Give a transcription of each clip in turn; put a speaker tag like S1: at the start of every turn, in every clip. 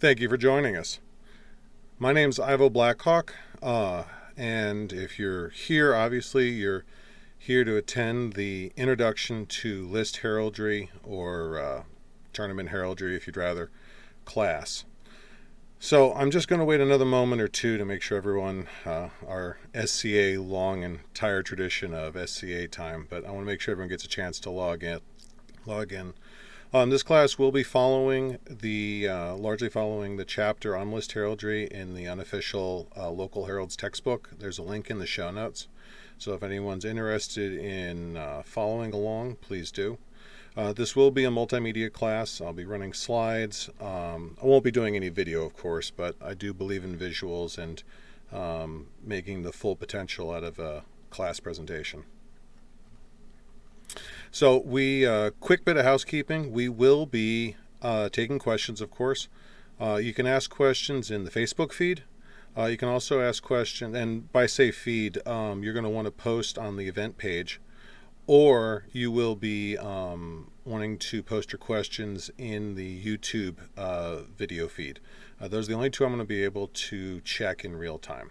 S1: Thank you for joining us. My name's Ivo Blackhawk, and if you're here, obviously you're here to attend the Introduction to Lyst Heraldry, or Tournament Heraldry if you'd rather, class. So I'm just going to wait another moment or two to make sure everyone, our SCA long and tired tradition of SCA time, but I want to make sure everyone gets a chance to log in. This class will be following largely following the chapter on Lyst Heraldry in the Unofficial Local Heralds textbook. There's a link in the show notes. So if anyone's interested in following along, please do. This will be a multimedia class. I'll be running slides. I won't be doing any video, of course, but I do believe in visuals and making the full potential out of a class presentation. So quick bit of housekeeping. We will be taking questions, of course. You can ask questions in the Facebook feed. You can also ask questions, and by say feed, you're going to want to post on the event page, or you will be wanting to post your questions in the YouTube video feed. Those are the only two I'm going to be able to check in real time.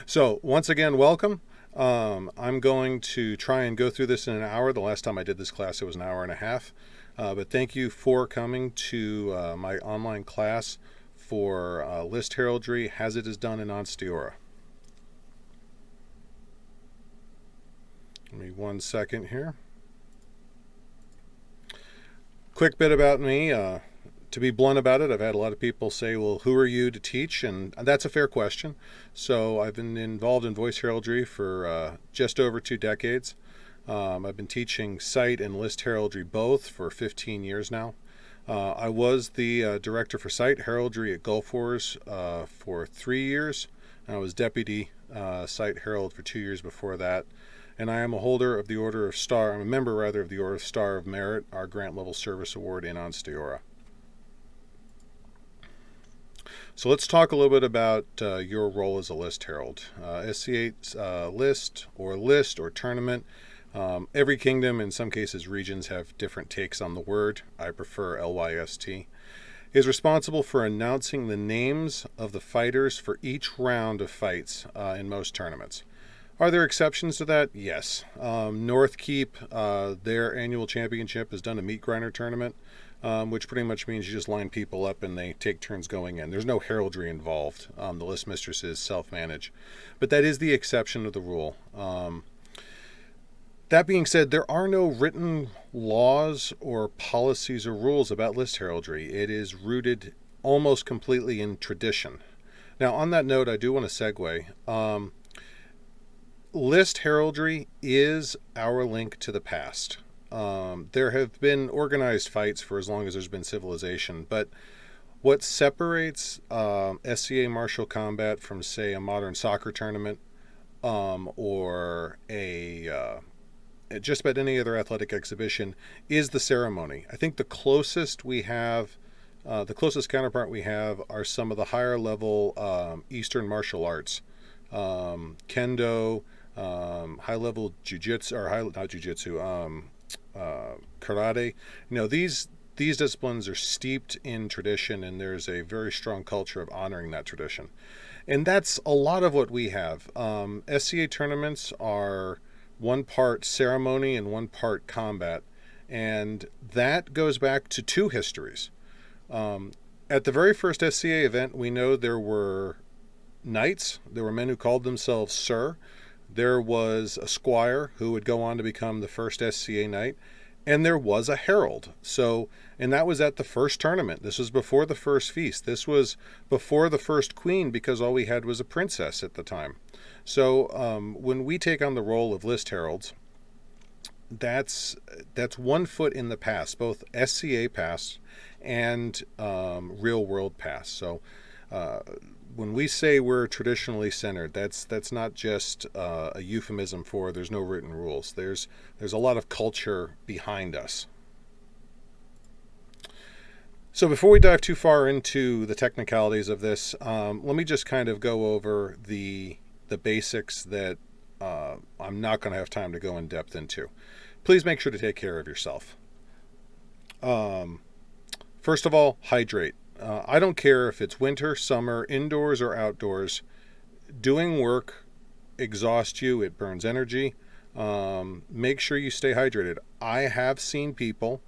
S1: So once again, welcome. I'm going to try and go through this in an hour. The last time I did this class, it was an hour and a half. But thank you for coming to my online class for Lyst Heraldry as it is done in Ansteorra. Give me 1 second here. Quick bit about me. To be blunt about it, I've had a lot of people say, well, who are you to teach? And that's a fair question. So I've been involved in voice heraldry for just over 2 decades. I've been teaching sight and list heraldry both for 15 years now. I was the director for sight heraldry at Gulf Wars for 3 years. I was deputy sight herald for 2 years before that. And I am a holder of the Order of Star, I'm a member rather of the Order of Star of Merit, our grant level service award in Ansteorra. So let's talk a little bit about your role as a list herald. SCA list or tournament. Every kingdom, in some cases regions, have different takes on the word. I prefer LYST. Is responsible for announcing the names of the fighters for each round of fights in most tournaments. Are there exceptions to that? Yes. North Keep, their annual championship, has done a meat grinder tournament. Which pretty much means you just line people up and they take turns going in. There's no heraldry involved. The list mistresses self-manage. But that is the exception to the rule. That being said, there are no written laws or policies or rules about list heraldry. It is rooted almost completely in tradition. Now, on that note, I do want to segue. List heraldry is our link to the past. There have been organized fights for as long as there's been civilization, but what separates SCA martial combat from, say, a modern soccer tournament or just about any other athletic exhibition is the ceremony. I think the closest we have, the closest counterpart we have, are some of the higher level Eastern martial arts, kendo, high level jujitsu, or not jujitsu. Karate. These disciplines are steeped in tradition, and there's a very strong culture of honoring that tradition. And that's a lot of what we have. SCA tournaments are one part ceremony and one part combat, and that goes back to 2 histories. At the very first SCA event, we know there were knights. There were men who called themselves Sir. There was a squire who would go on to become the first SCA knight, and there was a herald. And that was at the first tournament. This was before the first feast. This was before the first queen, because all we had was a princess at the time. So when we take on the role of list heralds, that's 1 foot in the past, both SCA past and real world past. So when we say we're traditionally centered, that's not just a euphemism for there's no written rules. There's a lot of culture behind us. So before we dive too far into the technicalities of this, let me just kind of go over the basics that I'm I'm not going to have time to go in depth into. Please make sure to take care of yourself. First of all, hydrate. I don't care if it's winter, summer, indoors or outdoors. Doing work exhausts you. It burns energy. Make sure you stay hydrated. I have seen people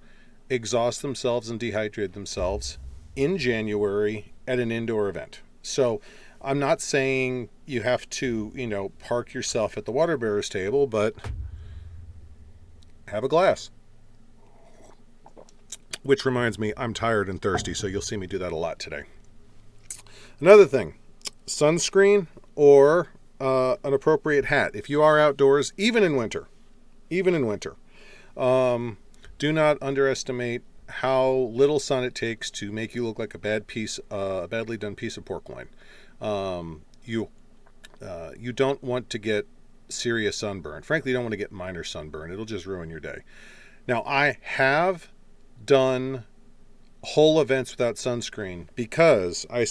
S1: exhaust themselves and dehydrate themselves in January at an indoor event. So I'm not saying you have to, park yourself at the water bearer's table, but have a glass. Which reminds me, I'm tired and thirsty, so you'll see me do that a lot today. Another thing, sunscreen or an appropriate hat. If you are outdoors, even in winter, do not underestimate how little sun it takes to make you look like a badly done piece of pork loin. You don't want to get serious sunburn. Frankly, you don't want to get minor sunburn. It'll just ruin your day. Now, I have done whole events without sunscreen because I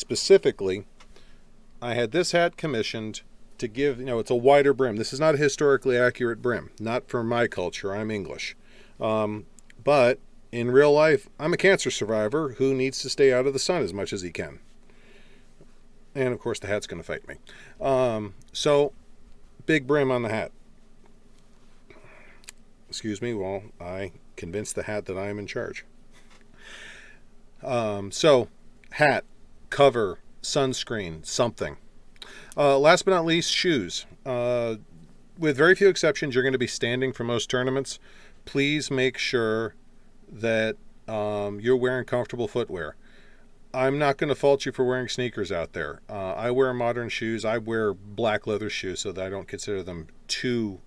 S1: had this hat commissioned to give, it's a wider brim. This is not a historically accurate brim, not for my culture. I'm English. But in real life, I'm a cancer survivor who needs to stay out of the sun as much as he can. And of course, the hat's going to fight me. So, big brim on the hat. Excuse me, while I convince the hat that I am in charge. So, hat, cover, sunscreen, something. Last but not least, shoes. With very few exceptions, you're going to be standing for most tournaments. Please make sure that you're wearing comfortable footwear. I'm not going to fault you for wearing sneakers out there. I wear modern shoes. I wear black leather shoes so that I don't consider them too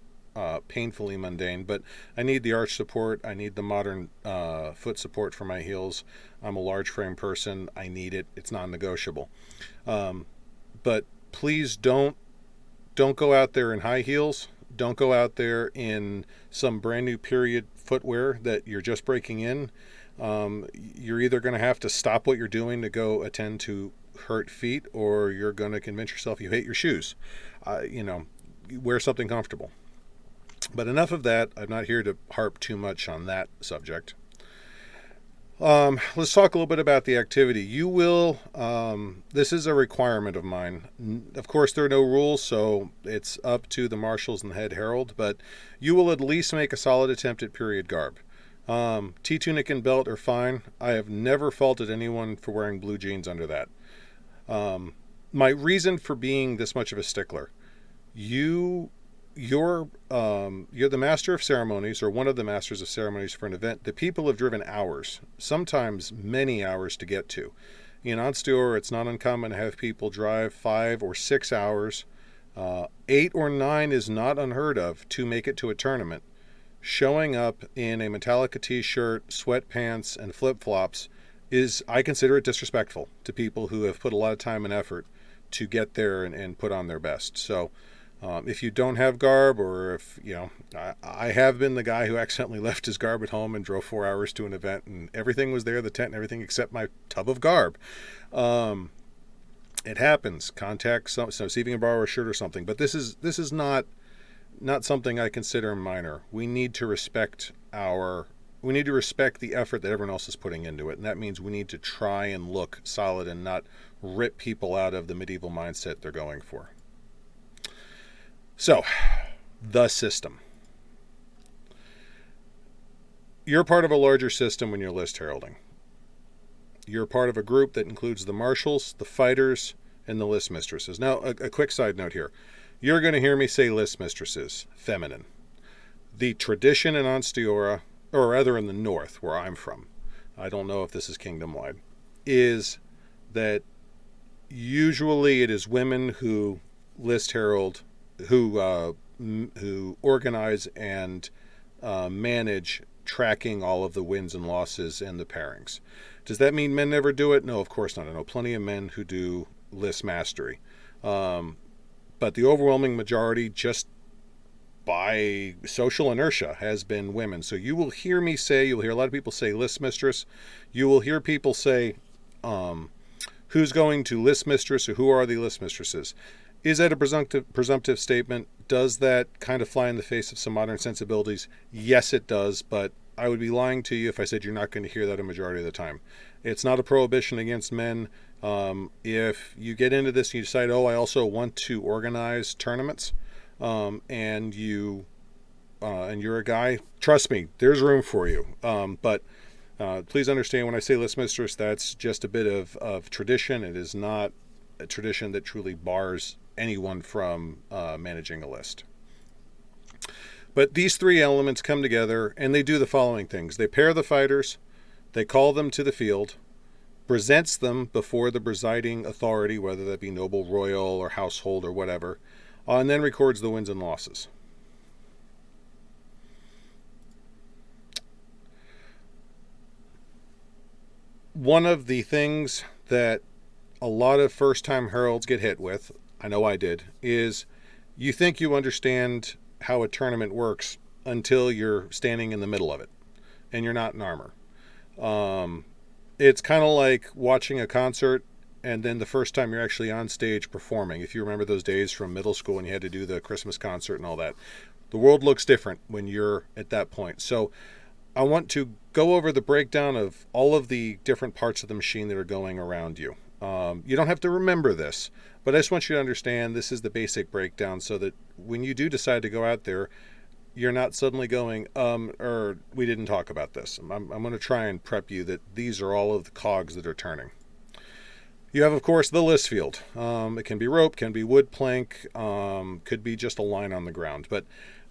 S1: painfully mundane, but I need the arch support. I need the modern foot support for my heels. I'm a large frame person. I need it. It's non-negotiable. But please don't go out there in high heels. Don't go out there in some brand new period footwear that you're just breaking in. You're either going to have to stop what you're doing to go attend to hurt feet, or you're going to convince yourself you hate your shoes. Wear something comfortable. But enough of that. I'm not here to harp too much on that subject. Let's talk a little bit about the activity. You will, this is a requirement of mine. Of course, there are no rules, so it's up to the marshals and the head herald, but you will at least make a solid attempt at period garb. T-tunic and belt are fine. I have never faulted anyone for wearing blue jeans under that. My reason for being this much of a stickler, you're the master of ceremonies, or one of the masters of ceremonies for an event. The people have driven hours, sometimes many hours, to get to. In Ansteorra, it's not uncommon to have people drive 5 or 6 hours. 8 or 9 is not unheard of to make it to a tournament. Showing up in a Metallica t-shirt, sweatpants, and flip-flops I consider it disrespectful to people who have put a lot of time and effort to get there and put on their best. So if you don't have garb, or if, I have been the guy who accidentally left his garb at home and drove 4 hours to an event, and everything was there, the tent and everything, except my tub of garb. It happens. Contact so see if you can borrow a shirt or something. But this is not something I consider minor. We need to respect the effort that everyone else is putting into it, and that means we need to try and look solid and not rip people out of the medieval mindset they're going for. So, the system. You're part of a larger system when you're list heralding. You're part of a group that includes the marshals, the fighters, and the list mistresses. Now, a quick side note here. You're going to hear me say list mistresses, feminine. The tradition in Ansteorra, or rather in the north, where I'm from, I don't know if this is kingdom-wide, is that usually it is women who list herald, who organize and manage tracking all of the wins and losses and the pairings. Does that mean men never do it? No, of course not. I know plenty of men who do list mastery. But the overwhelming majority, just by social inertia, has been women. So you will hear me say, you'll hear a lot of people say list mistress. You will hear people say, who's going to list mistress, or who are the list mistresses? Is that a presumptive statement? Does that kind of fly in the face of some modern sensibilities? Yes, it does, but I would be lying to you if I said you're not going to hear that a majority of the time. It's not a prohibition against men. If you get into this and you decide, oh, I also want to organize tournaments, and you're a guy, trust me, there's room for you. But please understand, when I say list mistress, that's just a bit of tradition. It is not a tradition that truly bars anyone from managing a list. But these three elements come together and they do the following things. They pair the fighters, they call them to the field, presents them before the presiding authority, whether that be noble, royal, or household, or whatever, and then records the wins and losses. One of the things that a lot of first-time heralds get hit with, I know I did, is you think you understand how a tournament works until you're standing in the middle of it and you're not in armor. It's kind of like watching a concert and then the first time you're actually on stage performing. If you remember those days from middle school when you had to do the Christmas concert and all that, the world looks different when you're at that point. So I want to go over the breakdown of all of the different parts of the machine that are going around you. You don't have to remember this, but I just want you to understand this is the basic breakdown so that when you do decide to go out there, you're not suddenly going, or we didn't talk about this. I'm going to try and prep you that these are all of the cogs that are turning. You have, of course, the list field. It can be rope, can be wood plank, could be just a line on the ground. But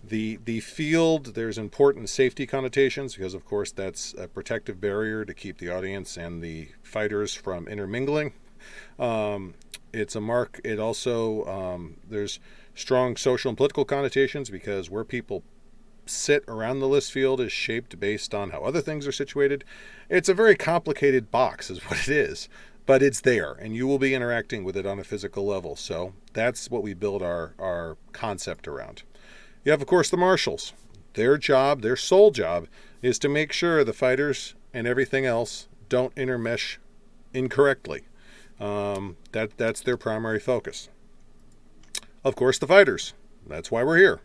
S1: the field, there's important safety connotations because, of course, that's a protective barrier to keep the audience and the fighters from intermingling. It's a mark. It also, there's strong social and political connotations because where people sit around the list field is shaped based on how other things are situated. It's a very complicated box is what it is, but it's there and you will be interacting with it on a physical level. So that's what we build our concept around. You have, of course, the marshals. Their job, their sole job, is to make sure the fighters and everything else don't intermesh incorrectly. That's their primary focus. Of course, the fighters. That's why we're here.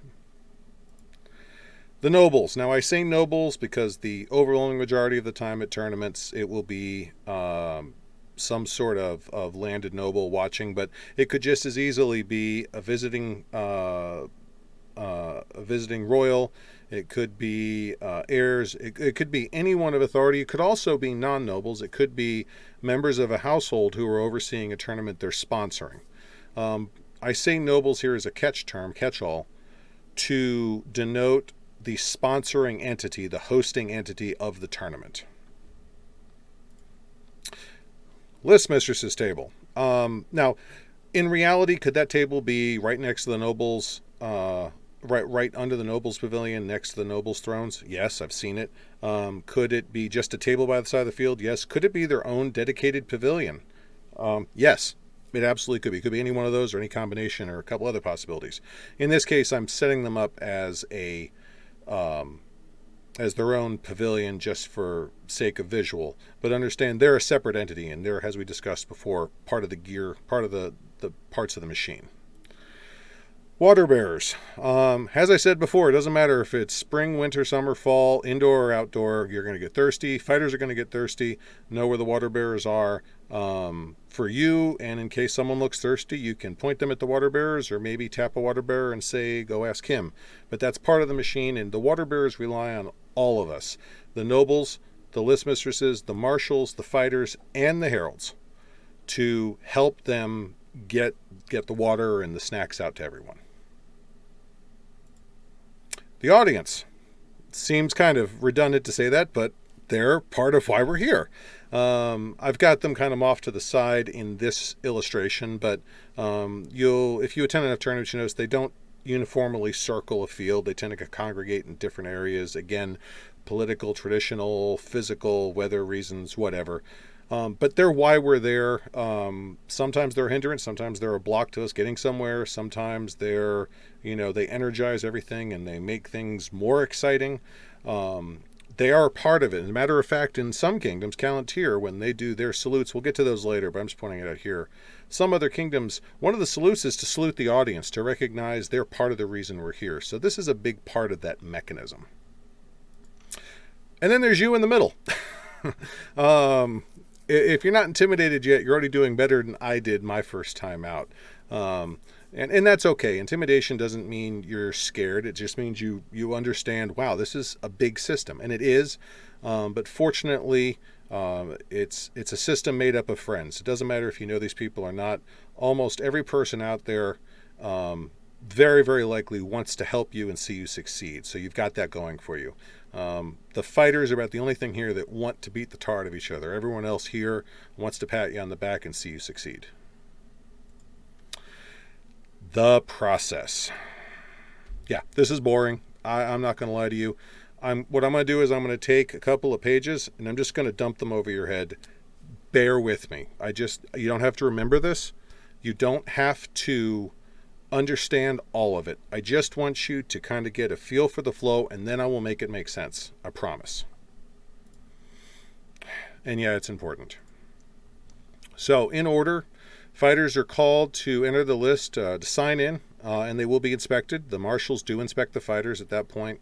S1: The nobles. Now, I say nobles because the overwhelming majority of the time at tournaments, it will be some sort of landed noble watching, but it could just as easily be a visiting royal. It could be heirs. It could be anyone of authority. It could also be non-nobles. It could be members of a household who are overseeing a tournament they're sponsoring. I say nobles here as a catch-all, to denote the sponsoring entity, the hosting entity of the tournament. List Mistress's table. Now, in reality, could that table be right next to the nobles, right under the nobles' pavilion, next to the nobles' thrones? Yes, I've seen it. Could it be just a table by the side of the field? Yes. Could it be their own dedicated pavilion? Yes. It absolutely could be. It could be any one of those or any combination or a couple other possibilities. In this case, I'm setting them up as their own pavilion just for sake of visual. But understand they're a separate entity and they're, as we discussed before, part of the gear, part of the parts of the machine. Water bearers. As I said before, it doesn't matter if it's spring, winter, summer, fall, indoor or outdoor, you're going to get thirsty. Fighters are going to get thirsty. Know where the water bearers are. For you, and in case someone looks thirsty, you can point them at the water bearers or maybe tap a water bearer and say, go ask him. But that's part of the machine, and the water bearers rely on all of us. The nobles, the list mistresses, the marshals, the fighters, and the heralds to help them get the water and the snacks out to everyone. The audience. Seems kind of redundant to say that, but they're part of why we're here. I've got them kind of off to the side in this illustration, but if you attend enough tournaments, you notice they don't uniformly circle a field. They tend to congregate in different areas. Again, political, traditional, physical, weather reasons, whatever. But they're why we're there. Sometimes they're a hindrance. Sometimes they're a block to us getting somewhere. Sometimes they're, they energize everything and they make things more exciting. they are part of it. As a matter of fact, in some kingdoms, Callantir, when they do their salutes, we'll get to those later, but I'm just pointing it out here. Some other kingdoms, one of the salutes is to salute the audience, to recognize they're part of the reason we're here. So this is a big part of that mechanism. And then there's you in the middle. If you're not intimidated yet, you're already doing better than I did my first time out. And that's okay. Intimidation doesn't mean you're scared. It just means you understand, wow, this is a big system. And it is. But fortunately, it's a system made up of friends. It doesn't matter if you know these people or not. Almost every person out there very, very likely wants to help you and see you succeed. So you've got that going for you. The fighters are about the only thing here that want to beat the tar out of each other. Everyone else here wants to pat you on the back and see you succeed. The process. Yeah, this is boring. I'm not going to lie to you. What I'm going to do is I'm going to take a couple of pages and I'm just going to dump them over your head. Bear with me. You don't have to remember this. You don't have to understand all of it. I just want you to kind of get a feel for the flow, and then I will make it make sense. I promise. And yeah, it's important. So in order, fighters are called to enter the list to sign in, and they will be inspected. The marshals do inspect the fighters at that point.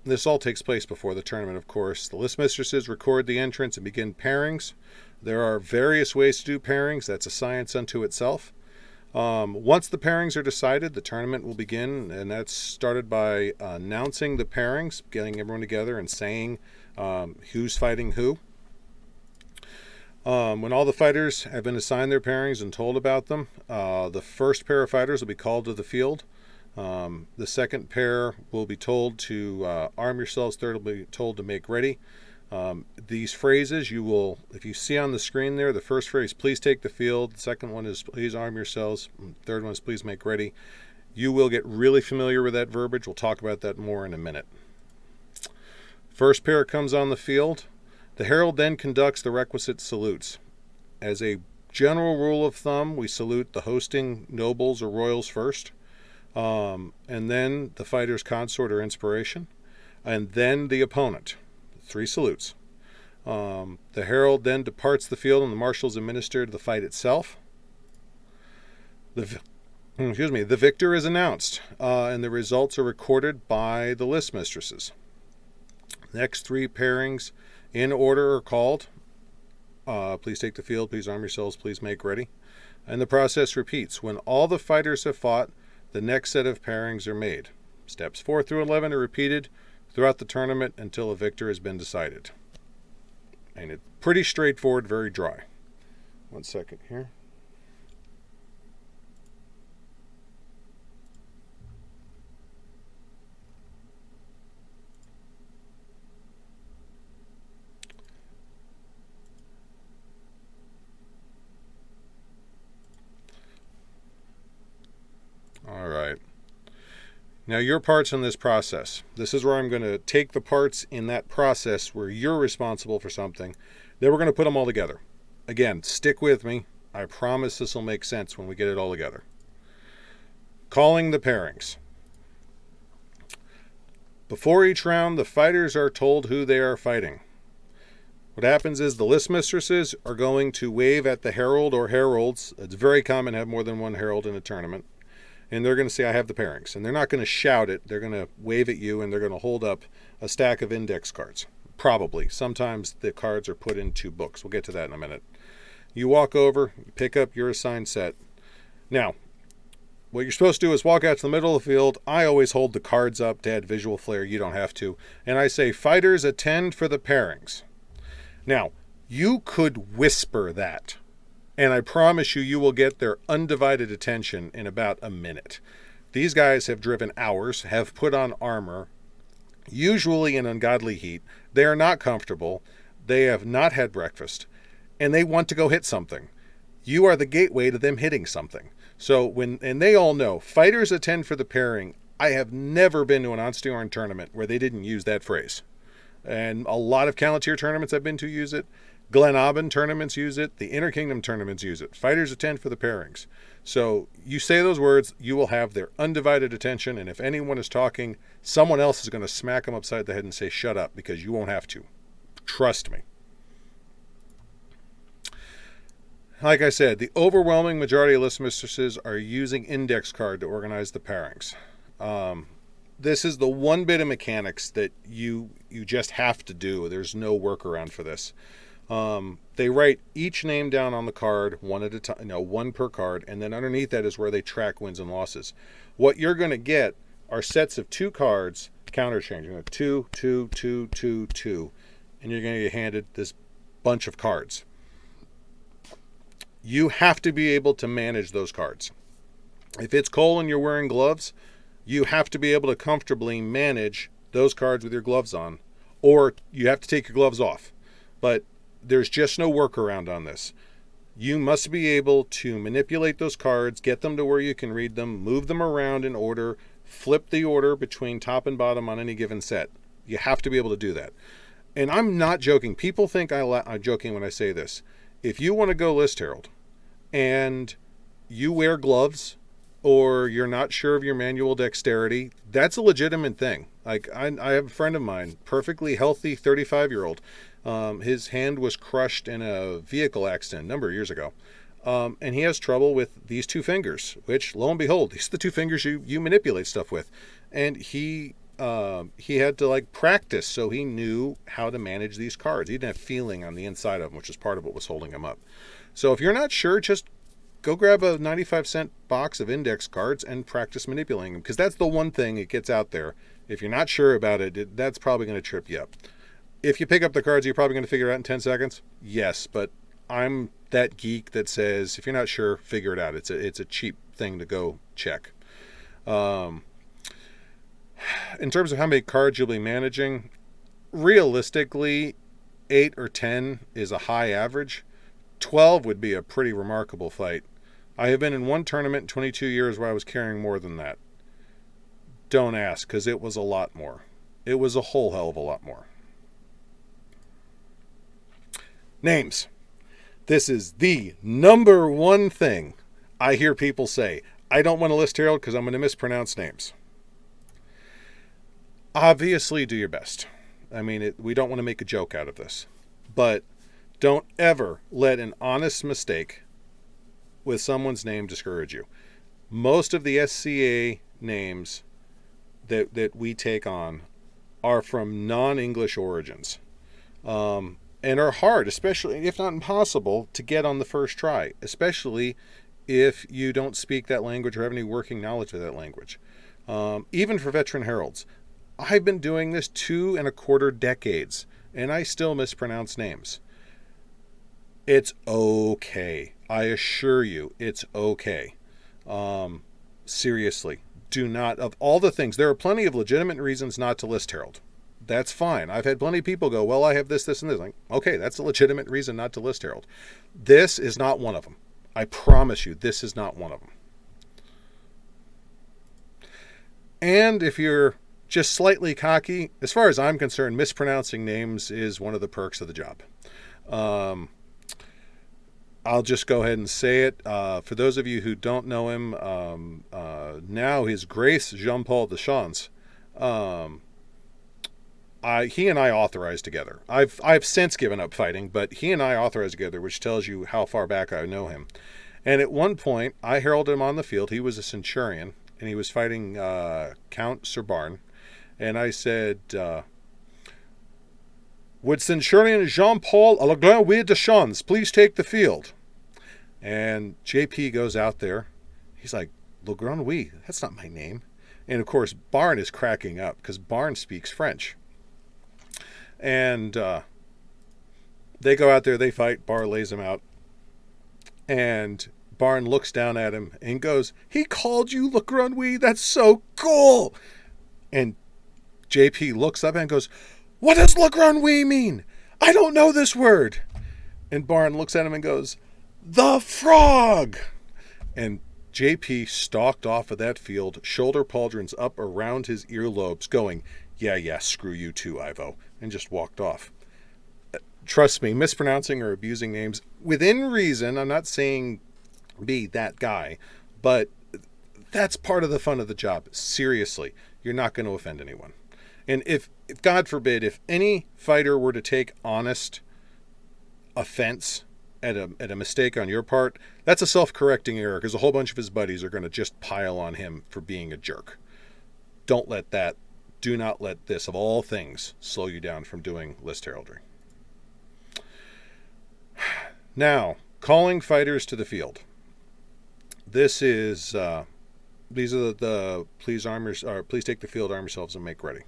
S1: This all takes place before the tournament, of course. The list mistresses record the entrance and begin pairings. There are various ways to do pairings. That's a science unto itself. Once the pairings are decided, the tournament will begin, and that's started by announcing the pairings, getting everyone together and saying who's fighting who. When all the fighters have been assigned their pairings and told about them, the first pair of fighters will be called to the field. The second pair will be told to arm yourselves. Third will be told to make ready. These phrases you will, if you see on the screen there, the first phrase, please take the field. The second one is, please arm yourselves. Third one is, please make ready. You will get really familiar with that verbiage. We'll talk about that more in a minute. First pair comes on the field. The herald then conducts the requisite salutes. As a general rule of thumb, we salute the hosting nobles or royals first, and then the fighter's consort or inspiration, and then the opponent. 3 salutes. The herald then departs the field and the marshals administer the fight itself. The victor is announced, and the results are recorded by the list mistresses. Next 3 pairings in order are called. Please take the field, please arm yourselves, please make ready. And the process repeats. When all the fighters have fought, the next set of pairings are made. Steps 4 through 11 are repeated throughout the tournament until a victor has been decided. And it's pretty straightforward, very dry. One second here. All right. Now your parts in this process. This is where I'm going to take the parts in that process where you're responsible for something. Then we're going to put them all together. Again, stick with me. I promise this will make sense when we get it all together. Calling the pairings. Before each round, the fighters are told who they are fighting. What happens is the list mistresses are going to wave at the herald or heralds. It's very common to have more than one herald in a tournament. And they're going to say, I have the pairings. And they're not going to shout it. They're going to wave at you, and they're going to hold up a stack of index cards. Probably. Sometimes the cards are put into books. We'll get to that in a minute. You walk over, pick up your assigned set. Now, what you're supposed to do is walk out to the middle of the field. I always hold the cards up to add visual flair. You don't have to. And I say, fighters, attend for the pairings. Now, you could whisper that. And I promise you will get their undivided attention in about a minute. These guys have driven hours, have put on armor, usually in ungodly heat. They are not comfortable. They have not had breakfast. And they want to go hit something. You are the gateway to them hitting something. So and they all know, fighters attend for the pairing. I have never been to an Ansteorran tournament where they didn't use that phrase. And a lot of Callantir tournaments I've been to use it. Glenabin tournaments use it. The Interkingdom tournaments use it. Fighters attend for the pairings. So you say those words, you will have their undivided attention, and if anyone is talking, someone else is going to smack them upside the head and say, shut up, because you won't have to. Trust me. Like I said, the overwhelming majority of list mistresses are using index card to organize the pairings. This is the one bit of mechanics that you just have to do. There's no workaround for this. They write each name down on the card one at a time, one per card, and then underneath that is where they track wins and losses. What you're going to get are sets of 2 cards, counterchanging, 2, 2, 2, 2, 2, and you're going to get handed this bunch of cards. You have to be able to manage those cards. If it's cold and you're wearing gloves, you have to be able to comfortably manage those cards with your gloves on, or you have to take your gloves off. But there's just no workaround on this. You must be able to manipulate those cards, get them to where you can read them, move them around in order, flip the order between top and bottom on any given set. You have to be able to do that. And I'm not joking. People think I'm joking when I say this. If you want to go List Herald and you wear gloves or you're not sure of your manual dexterity, that's a legitimate thing. Like I have a friend of mine, perfectly healthy 35-year-old. His hand was crushed in a vehicle accident a number of years ago. And he has trouble with these 2 fingers, which, lo and behold, these are the 2 fingers you manipulate stuff with. And he had to practice so he knew how to manage these cards. He didn't have feeling on the inside of them, which is part of what was holding him up. So if you're not sure, just go grab a 95-cent box of index cards and practice manipulating them, because that's the one thing that gets out there. If you're not sure about it, that's probably going to trip you up. If you pick up the cards, you're probably going to figure it out in 10 seconds. Yes, but I'm that geek that says if you're not sure, figure it out. It's a cheap thing to go check. In terms of how many cards you'll be managing, realistically, 8 or 10 is a high average. 12 would be a pretty remarkable fight. I have been in one tournament in 22 years where I was carrying more than that. Don't ask, because it was a lot more. It was a whole hell of a lot more. Names. This is the number one thing I hear people say. I don't want to list Herald because I'm going to mispronounce names. Obviously, do your best. I mean, we don't want to make a joke out of this. But don't ever let an honest mistake with someone's name discourage you. Most of the SCA names that we take on are from non-English origins. And are hard, especially, if not impossible, to get on the first try, especially if you don't speak that language or have any working knowledge of that language. Even for veteran heralds. I've been doing this 2.25 decades, and I still mispronounce names. It's okay. I assure you, it's okay. Seriously, do not, of all the things, there are plenty of legitimate reasons not to list Herald. That's fine. I've had plenty of people go, well, I have this, and this. Like, okay, that's a legitimate reason not to list Herald. This is not one of them. I promise you, this is not one of them. And if you're just slightly cocky, as far as I'm concerned, mispronouncing names is one of the perks of the job. I'll just go ahead and say it. For those of you who don't know him, now His Grace Jean-Paul Deschamps, he and I authorized together. I've since given up fighting, but he and I authorized together, which tells you how far back I know him. And at one point, I heralded him on the field. He was a centurion, and he was fighting Count Sir Barn. And I said, would Centurion Jean-Paul Alain Deschamps please take the field? And JP goes out there. He's like, Le Grand Oui, that's not my name. And of course, Barn is cracking up because Barn speaks French. And they go out there, they fight. Barn lays him out. And Barn looks down at him and goes, he called you Le Grand Oui, that's so cool. And JP looks up and goes, what does Le Grand Oui mean? I don't know this word. And Barn looks at him and goes, the frog. And JP stalked off of that field, shoulder pauldrons up around his earlobes, going, yeah, screw you too, Ivo, and just walked off. trust me, mispronouncing or abusing names within reason. I'm not saying be that guy, but that's part of the fun of the job. Seriously, you're not going to offend anyone. And if God forbid, if any fighter were to take honest offense at a mistake on your part, that's a self-correcting error, because a whole bunch of his buddies are going to just pile on him for being a jerk. Do not let this, of all things, slow you down from doing Lyst Heraldry. Now, calling fighters to the field. These are the please take the field, arm yourselves, and make ready.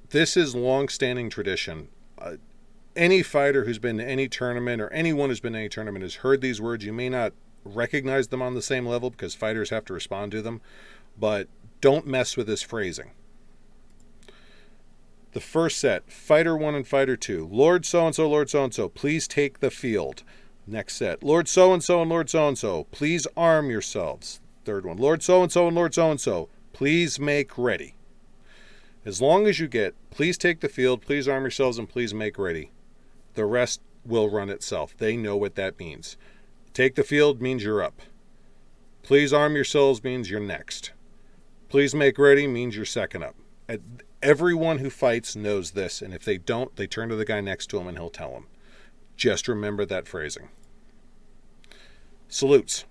S1: This is long-standing tradition. Any fighter who's been to any tournament, or anyone who's been to any tournament, has heard these words. You may not recognize them on the same level because fighters have to respond to them, but don't mess with this phrasing. The first set, Fighter 1 and Fighter 2. Lord so-and-so, please take the field. Next set, Lord so-and-so and Lord so-and-so, please arm yourselves. Third one, Lord so-and-so and Lord so-and-so, please make ready. As long as you get, please take the field, please arm yourselves, and please make ready, the rest will run itself. They know what that means. Take the field means you're up. Please arm yourselves means you're next. Please make ready means you're second up. Everyone who fights knows this, and if they don't, they turn to the guy next to him and he'll tell them. Just remember that phrasing. Salutes.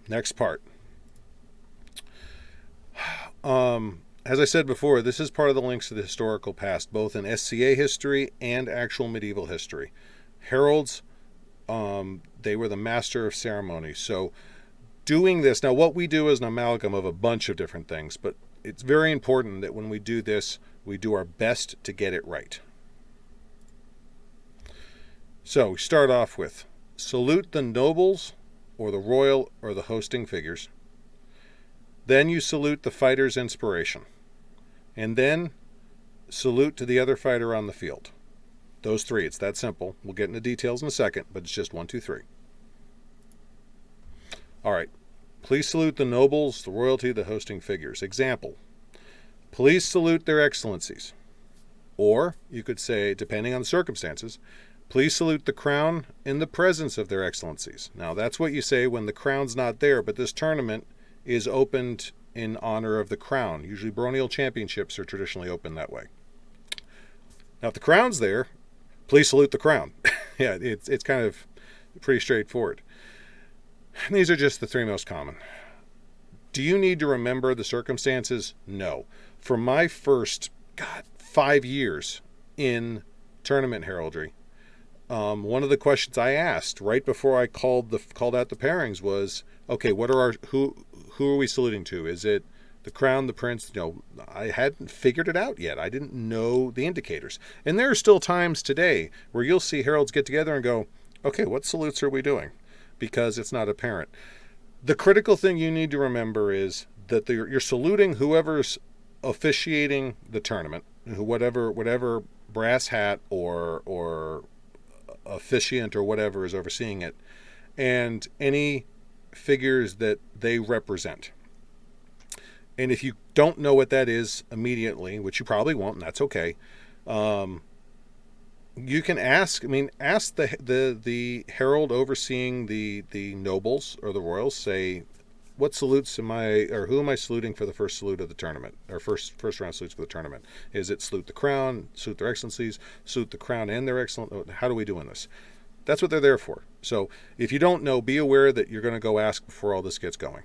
S1: Next part. As I said before, this is part of the links to the historical past, both in SCA history and actual medieval history. Heralds, they were the master of ceremony. So doing this, now what we do is an amalgam of a bunch of different things, but it's very important that when we do this, we do our best to get it right. So we start off with salute the nobles or the royal or the hosting figures. Then you salute the fighter's inspiration. And then salute to the other fighter on the field. Those three, it's that simple. We'll get into details in a second, but it's just 1, 2, 3. All right. Please salute the nobles, the royalty, the hosting figures. Example, please salute their excellencies. Or you could say, depending on the circumstances, please salute the crown in the presence of their excellencies. Now, that's what you say when the crown's not there, but this tournament is opened in honor of the crown. Usually baronial championships are traditionally open that way. Now, if the crown's there, please salute the crown. Yeah, it's kind of pretty straightforward. And these are just the three most common. Do you need to remember the circumstances? No. For my first, 5 years in tournament heraldry, one of the questions I asked right before I called out the pairings was, okay, who are we saluting to? Is it the crown, the prince? I hadn't figured it out yet. I didn't know the indicators. And there are still times today where you'll see heralds get together and go, okay, what salutes are we doing? Because it's not apparent. The critical thing you need to remember is that you're saluting whoever's officiating the tournament, whatever brass hat or officiant or whatever is overseeing it, and any figures that they represent. And if you don't know what that is immediately, which you probably won't, and that's okay, you can ask the herald overseeing the nobles or the royals, say, what salutes who am I saluting for the first salute of the tournament, or first round salutes for the tournament? Is it salute the crown, salute their excellencies, salute the crown and their excellent? How do we do in this? That's what they're there for. So if you don't know, be aware that you're going to go ask before all this gets going.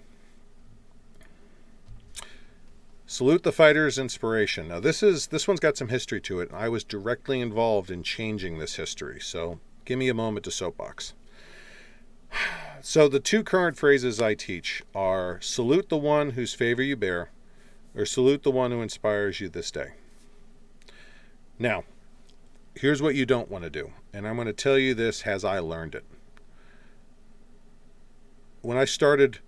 S1: Salute the fighter's inspiration. Now this one's got some history to it. I was directly involved in changing this history, so give me a moment to soapbox. So the two current phrases I teach are salute the one whose favor you bear, or salute the one who inspires you this day. Now, here's what you don't want to do, and I'm going to tell you this as I learned it. When I started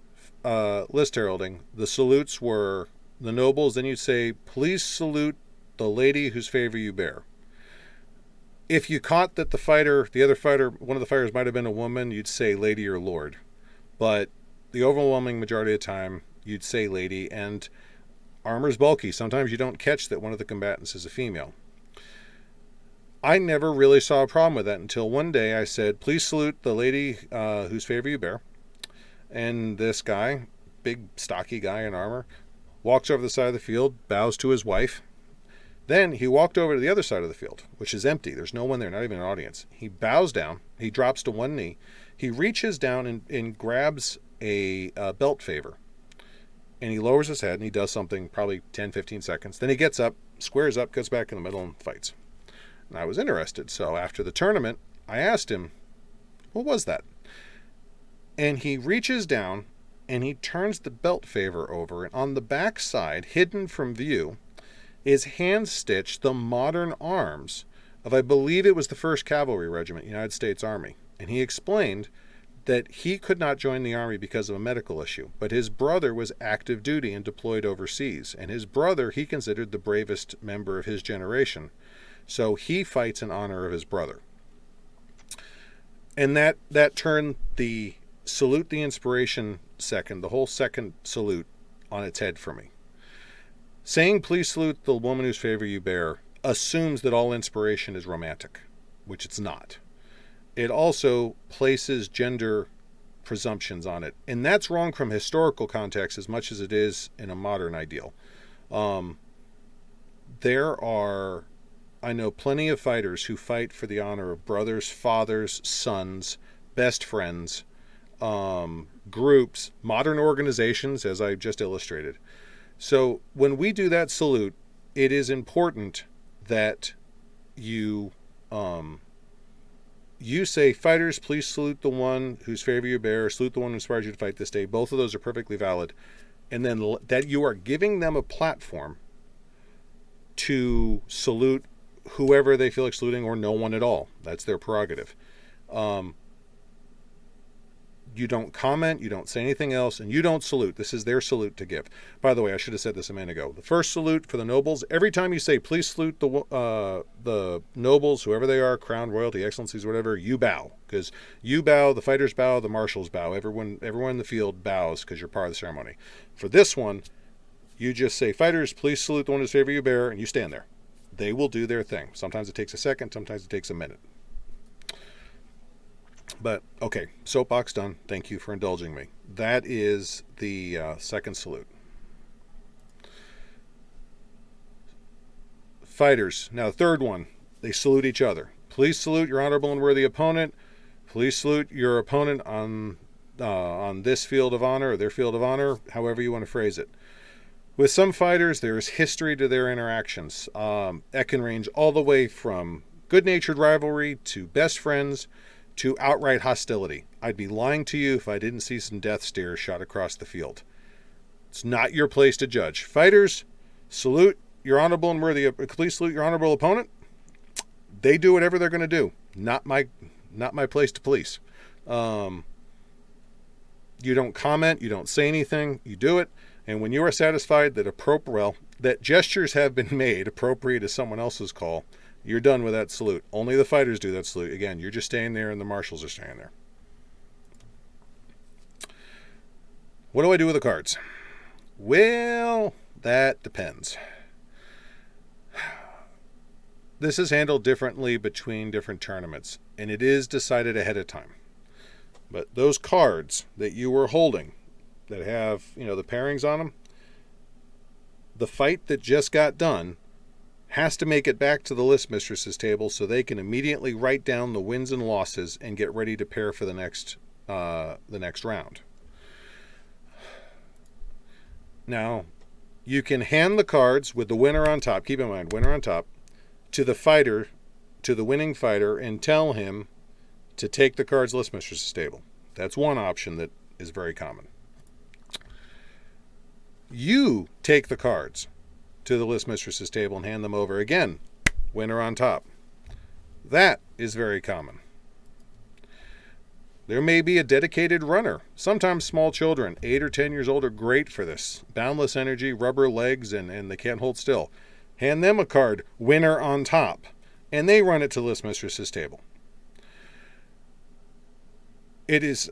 S1: list heralding, the salutes were the nobles, then you'd say, please salute the lady whose favor you bear. If you caught that one of the fighters might have been a woman, you'd say lady or lord. But the overwhelming majority of the time, you'd say lady. And Armor's bulky. Sometimes you don't catch that one of the combatants is a female. I never really saw a problem with that until one day I said, please salute the lady whose favor you bear. And this guy, big stocky guy in armor, walks over the side of the field, bows to his wife. Then he walked over to the other side of the field, which is empty. There's no one there, not even an audience. He bows down. He drops to one knee. He reaches down and grabs a belt favor. And he lowers his head and he does something, probably 10, 15 seconds. Then he gets up, squares up, goes back in the middle and fights. And I was interested. So after the tournament, I asked him, what was that? And he reaches down and he turns the belt favor over. And on the back side, hidden from view, is hand-stitched the modern arms of, I believe it was the 1st Cavalry Regiment, United States Army. And he explained that he could not join the Army because of a medical issue, but his brother was active duty and deployed overseas. And his brother, he considered the bravest member of his generation. So he fights in honor of his brother. And that turned the salute the inspiration second, the whole second salute, on its head for me. Saying please salute the woman whose favor you bear assumes that all inspiration is romantic, which it's not. It also places gender presumptions on it. And that's wrong from historical context as much as it is in a modern ideal. There are, I know, plenty of fighters who fight for the honor of brothers, fathers, sons, best friends, groups, modern organizations, as I just illustrated. So when we do that salute, it is important that you say, fighters, please salute the one whose favor you bear, salute the one who inspires you to fight this day. Both of those are perfectly valid. And then that you are giving them a platform to salute whoever they feel like saluting, or no one at all. That's their prerogative. You don't comment, you don't say anything else, and you don't salute. This is their salute to give. By the way, I should have said this a minute ago. The first salute for the nobles, every time you say, please salute the nobles, whoever they are, crown, royalty, excellencies, whatever, you bow. Because you bow, the fighters bow, the marshals bow. Everyone in the field bows because you're part of the ceremony. For this one, you just say, fighters, please salute the one whose favor you bear, and you stand there. They will do their thing. Sometimes it takes a second, sometimes it takes a minute. But, okay, soapbox done. Thank you for indulging me. That is the second salute. Fighters. Now, the third one, they salute each other. Please salute your honorable and worthy opponent. Please salute your opponent on this field of honor, or their field of honor, however you want to phrase it. With some fighters, there is history to their interactions. That can range all the way from good-natured rivalry to best friends to outright hostility. I'd be lying to you if I didn't see some death stares shot across the field. It's not your place to judge. Fighters, salute your honorable and worthy. Please salute your honorable opponent. They do whatever they're going to do. Not my place to police. You don't comment. You don't say anything. You do it. And when you are satisfied that gestures have been made, appropriate is someone else's call, you're done with that salute. Only the fighters do that salute. Again, you're just staying there and the marshals are staying there. What do I do with the cards? Well, that depends. This is handled differently between different tournaments, and it is decided ahead of time. But those cards that you were holding that have, the pairings on them, the fight that just got done has to make it back to the list mistress's table so they can immediately write down the wins and losses and get ready to pair for the next round. Now, you can hand the cards with the winner on top, keep in mind, winner on top, to the winning fighter, and tell him to take the cards list mistress's table. That's one option that is very common. You take the cards to the list mistress's table and hand them over again, winner on top. That is very common. There may be a dedicated runner. Sometimes small children, 8 or 10 years old, are great for this. Boundless energy, rubber legs, and they can't hold still. Hand them a card, winner on top, and they run it to the list mistress's table. It is,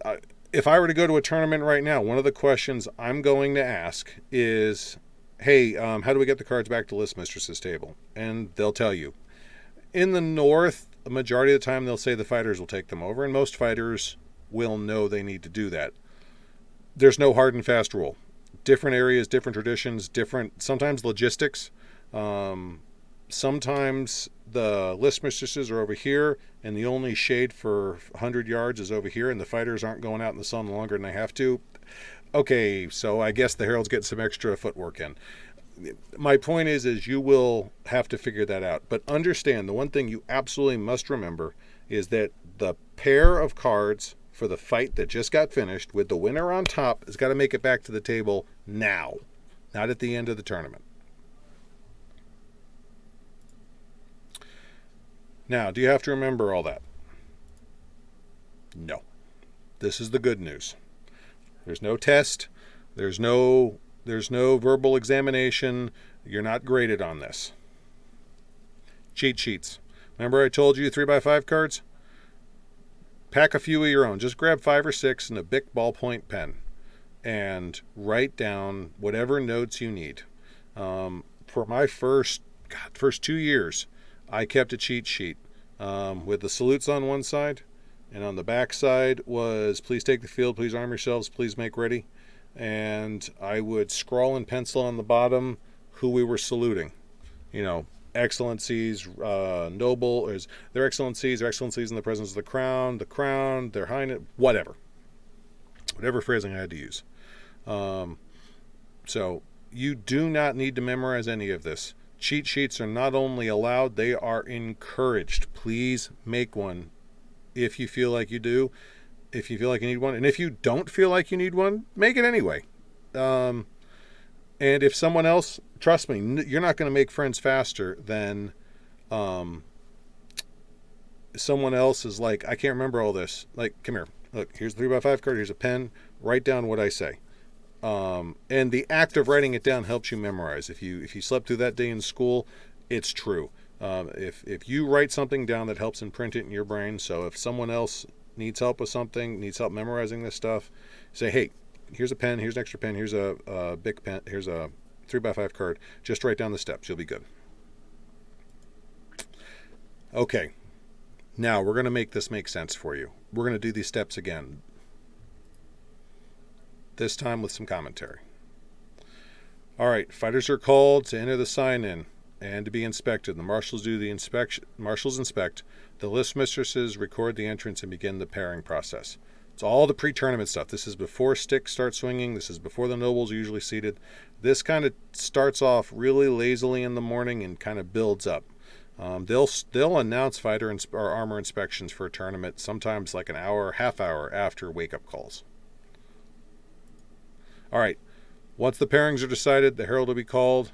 S1: if I were to go to a tournament right now, one of the questions I'm going to ask is, hey, how do we get the cards back to List Mistress's table? And they'll tell you. In the north, a majority of the time they'll say the fighters will take them over, and most fighters will know they need to do that. There's no hard and fast rule. Different areas, different traditions, sometimes logistics. Sometimes the list mistresses are over here, and the only shade for 100 yards is over here, and the fighters aren't going out in the sun longer than they have to. Okay, so I guess the Heralds get some extra footwork in. My point is you will have to figure that out. But understand, the one thing you absolutely must remember is that the pair of cards for the fight that just got finished with the winner on top has got to make it back to the table now, not at the end of the tournament. Now, do you have to remember all that? No. This is the good news. There's no test. There's no verbal examination. You're not graded on this. Cheat sheets. Remember I told you 3x5 cards? Pack a few of your own. Just grab 5 or 6 and a Bic ballpoint pen and write down whatever notes you need. For my first 2 years, I kept a cheat sheet with the salutes on one side, and on the back side was please take the field, please arm yourselves, please make ready. And I would scrawl in pencil on the bottom who we were saluting. Excellencies, noble, is their excellencies in the presence of the crown, their highness, whatever phrasing I had to use. So you do not need to memorize any of this. Cheat sheets are not only allowed, they are encouraged. Please make one if you feel like you do, if you feel like you need one. And if you don't feel like you need one, make it anyway. And if someone else, trust me, you're not going to make friends faster than someone else is like, I can't remember all this. Like, come here. Look, here's a 3x5 card. Here's a pen. Write down what I say. And the act of writing it down helps you memorize. If you slept through that day in school, it's true. If you write something down, that helps imprint it in your brain. So if someone else needs help with something, needs help memorizing this stuff, say, hey, here's a pen, here's an extra pen, here's a big pen, here's a 3x5 card. Just write down the steps. You'll be good. Okay. Now we're going to make this make sense for you. We're going to do these steps again. This time with some commentary. All right, fighters are called to enter the sign-in and to be inspected. The marshals do the inspection. Marshals inspect. The list mistresses record the entrance and begin the pairing process. It's all the pre-tournament stuff. This is before sticks start swinging. This is before the nobles are usually seated. This kind of starts off really lazily in the morning and kind of builds up. They'll announce fighter or armor inspections for a tournament, sometimes like an hour, half hour after wake-up calls. All right, once the pairings are decided, the herald will be called.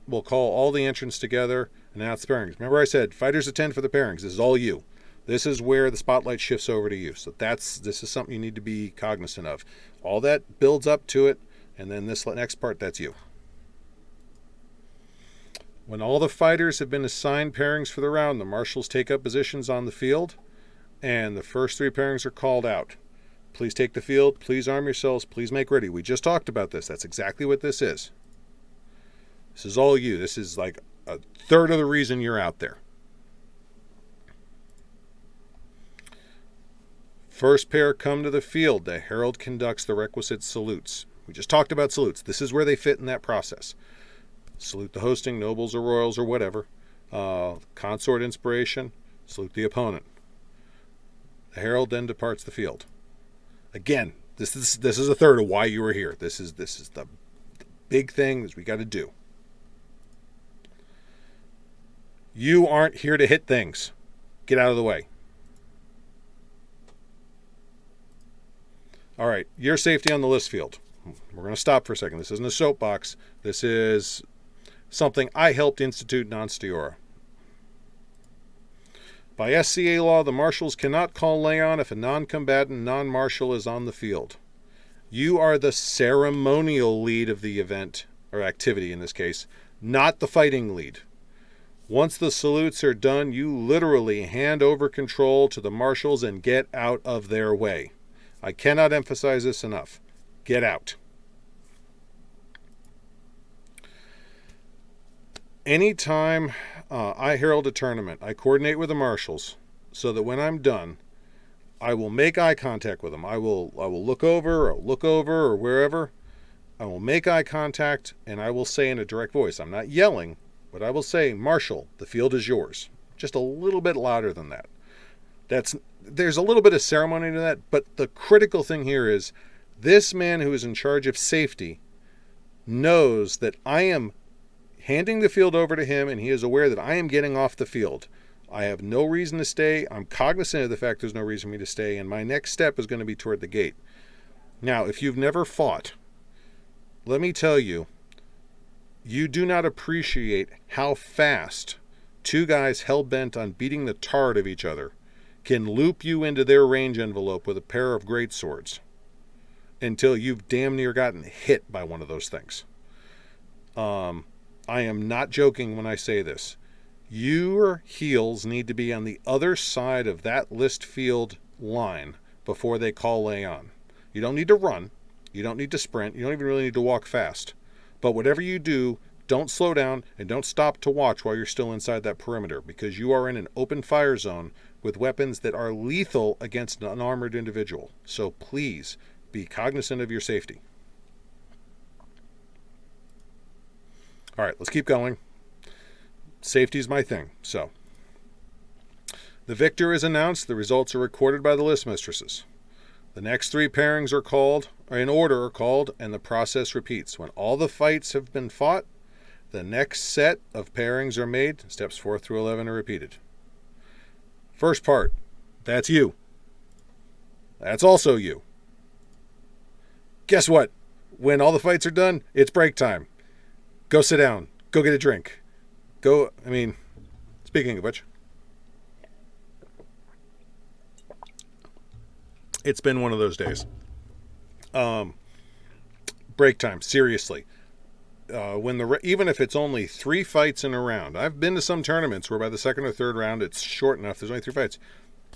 S1: We'll call all the entrants together and announce the pairings. Remember I said, fighters attend for the pairings. This is all you. This is where the spotlight shifts over to you. So this is something you need to be cognizant of. All that builds up to it, and then this next part, that's you. When all the fighters have been assigned pairings for the round, the marshals take up positions on the field, and the first 3 pairings are called out. Please take the field. Please arm yourselves. Please make ready. We just talked about this. That's exactly what this is. This is all you. This is like a third of the reason you're out there. First pair come to the field. The herald conducts the requisite salutes. We just talked about salutes. This is where they fit in that process. Salute the hosting, nobles or royals or whatever. Consort inspiration. Salute the opponent. The herald then departs the field. Again, this is a third of why you were here. This is the big thing that we got to do. You aren't here to hit things. Get out of the way. All right, your safety on the list field. We're going to stop for a second. This isn't a soapbox. This is something I helped institute in Ansteorra. By SCA law, the marshals cannot call Leon if a non-combatant non-marshal is on the field. You are the ceremonial lead of the event, or activity in this case, not the fighting lead. Once the salutes are done, you literally hand over control to the marshals and get out of their way. I cannot emphasize this enough. Get out. Anytime I herald a tournament, I coordinate with the marshals so that when I'm done, I will make eye contact with them. I will look over or wherever. I will make eye contact, and I will say in a direct voice, I'm not yelling, but I will say, Marshal, the field is yours. Just a little bit louder than that. There's a little bit of ceremony to that, but the critical thing here is this man who is in charge of safety knows that I am handing the field over to him, and he is aware that I am getting off the field. I have no reason to stay. I'm cognizant of the fact there's no reason for me to stay, and my next step is going to be toward the gate. Now, if you've never fought, let me tell you, you do not appreciate how fast two guys hell-bent on beating the tar out of each other can loop you into their range envelope with a pair of great swords until you've damn near gotten hit by one of those things. I am not joking when I say this. Your heels need to be on the other side of that list field line before they call lay on. You don't need to run. You don't need to sprint. You don't even really need to walk fast. But whatever you do, don't slow down and don't stop to watch while you're still inside that perimeter, because you are in an open fire zone with weapons that are lethal against an unarmored individual. So please be cognizant of your safety. All right, let's keep going. Safety is my thing. So, the victor is announced. The results are recorded by the list mistresses. The next three pairings are called, or in order are called, and the process repeats. When all the fights have been fought, the next set of pairings are made. Steps 4 through 11 are repeated. First part, that's you. That's also you. Guess what? When all the fights are done, it's break time. Go sit down. Go get a drink. Speaking of which, it's been one of those days. Break time, seriously. Even if it's only 3 fights in a round, I've been to some tournaments where by the second or third round it's short enough, there's only 3 fights.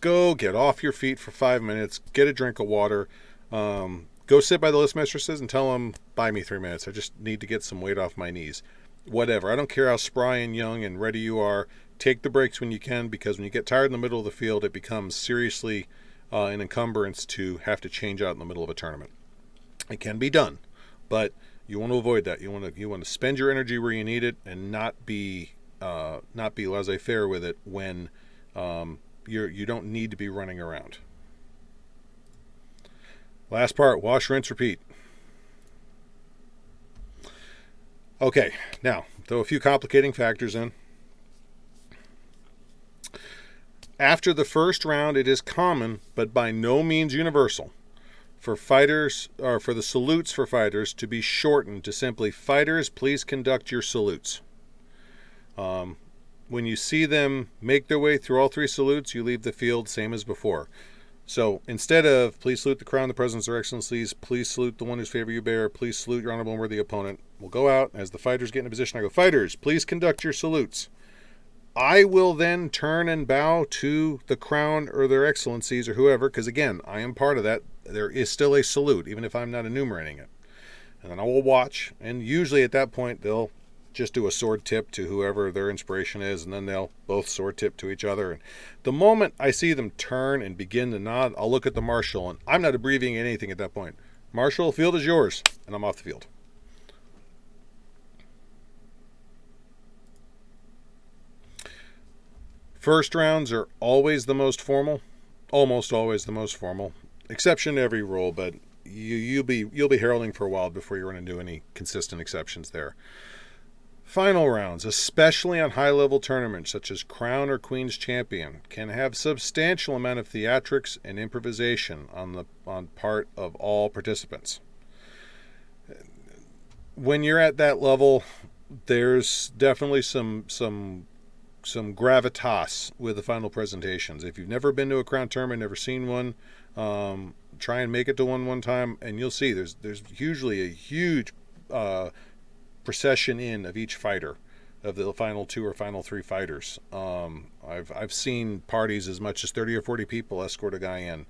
S1: Go get off your feet for 5 minutes, get a drink of water, go sit by the list mistresses and tell them, buy me 3 minutes. I just need to get some weight off my knees. Whatever. I don't care how spry and young and ready you are. Take the breaks when you can, because when you get tired in the middle of the field, it becomes seriously an encumbrance to have to change out in the middle of a tournament. It can be done, but you want to avoid that. You want to spend your energy where you need it and not be laissez-faire with it when you don't need to be running around. Last part, wash, rinse, repeat. Okay, now, throw a few complicating factors in. After the first round, it is common, but by no means universal, for fighters, or for the salutes for fighters to be shortened to simply, fighters, please conduct your salutes. When you see them make their way through all 3 salutes, you leave the field same as before. So instead of, please salute the crown, the presidents or excellencies, please salute the one whose favor you bear, please salute your honorable and worthy opponent, we'll go out. As the fighters get in a position, I go, fighters, please conduct your salutes. I will then turn and bow to the crown or their excellencies or whoever, because again, I am part of that. There is still a salute, even if I'm not enumerating it. And then I will watch, and usually at that point, they'll just do a sword tip to whoever their inspiration is, and then they'll both sword tip to each other. And the moment I see them turn and begin to nod, I'll look at the marshal, and I'm not abbreviating anything at that point. Marshal, field is yours, and I'm off the field. First rounds are always the most formal, almost always the most formal. Exception to every rule, but you'll be heralding for a while before you run into any consistent exceptions there. Final rounds, especially on high-level tournaments such as Crown or Queen's Champion, can have substantial amount of theatrics and improvisation on part of all participants. When you're at that level, there's definitely some gravitas with the final presentations. If you've never been to a Crown tournament, never seen one, try and make it to one time, and you'll see there's usually a huge procession in of each fighter, of the final 2 or final 3 fighters. I've seen parties as much as 30 or 40 people escort a guy in.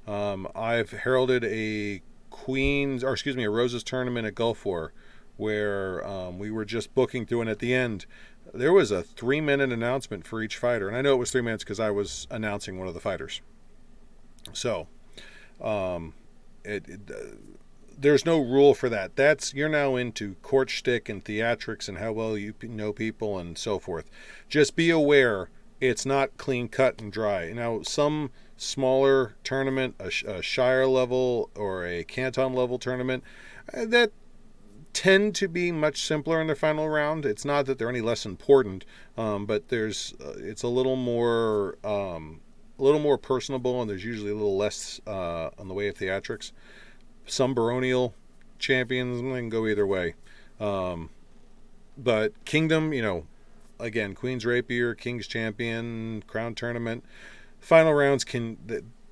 S1: I've heralded a Roses tournament at Gulf War where we were just booking through, and at the end, there was a 3-minute announcement for each fighter. And I know it was 3 minutes because I was announcing one of the fighters. So, there's no rule for that. You're now into court shtick and theatrics and how well you know people and so forth. Just be aware it's not clean cut and dry. Now, some smaller tournament, a Shire level or a Canton level tournament, that tend to be much simpler in their final round. It's not that they're any less important, but it's a little more personable, and there's usually a little less on the way of theatrics. Some baronial champions can go either way, but Kingdom, again, Queen's Rapier, King's Champion, Crown Tournament, final rounds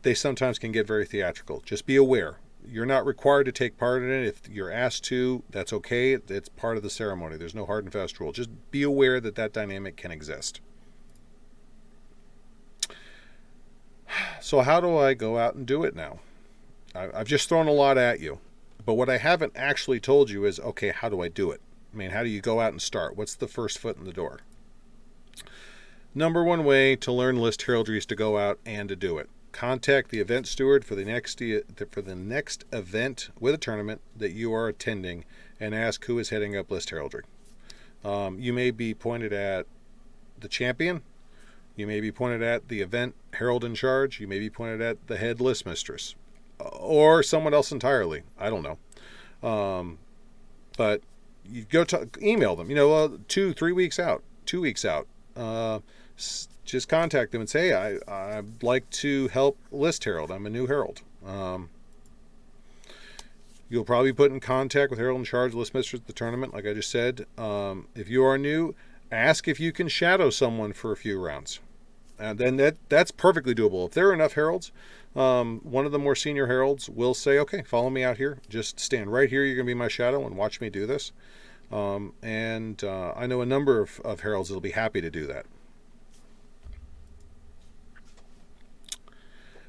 S1: they sometimes can get very theatrical. Just be aware. You're not required to take part in it. If you're asked to, that's okay. It's part of the ceremony. There's no hard and fast rule. Just be aware that dynamic can exist. So how do I go out and do it now? I've just thrown a lot at you. But what I haven't actually told you is, okay, how do I do it? I mean, how do you go out and start? What's the first foot in the door? Number one way to learn Lyst Heraldry is to go out and to do it. Contact the event steward for the next event with a tournament that you are attending and ask who is heading up Lyst Heraldry. You may be pointed at the champion. You may be pointed at the event herald in charge. You may be pointed at the head list mistress or someone else entirely. I don't know. But you go to email them, 2-3 weeks out, 2 weeks out. Just contact them and say, I'd like to help Lyst Herald. I'm a new herald. You'll probably be put in contact with herald in charge, list mistress at the tournament, like I just said. If you are new, ask if you can shadow someone for a few rounds. And then that's perfectly doable. If there are enough heralds, one of the more senior heralds will say, okay, follow me out here. Just stand right here. You're going to be my shadow and watch me do this. And I know a number of heralds that will be happy to do that.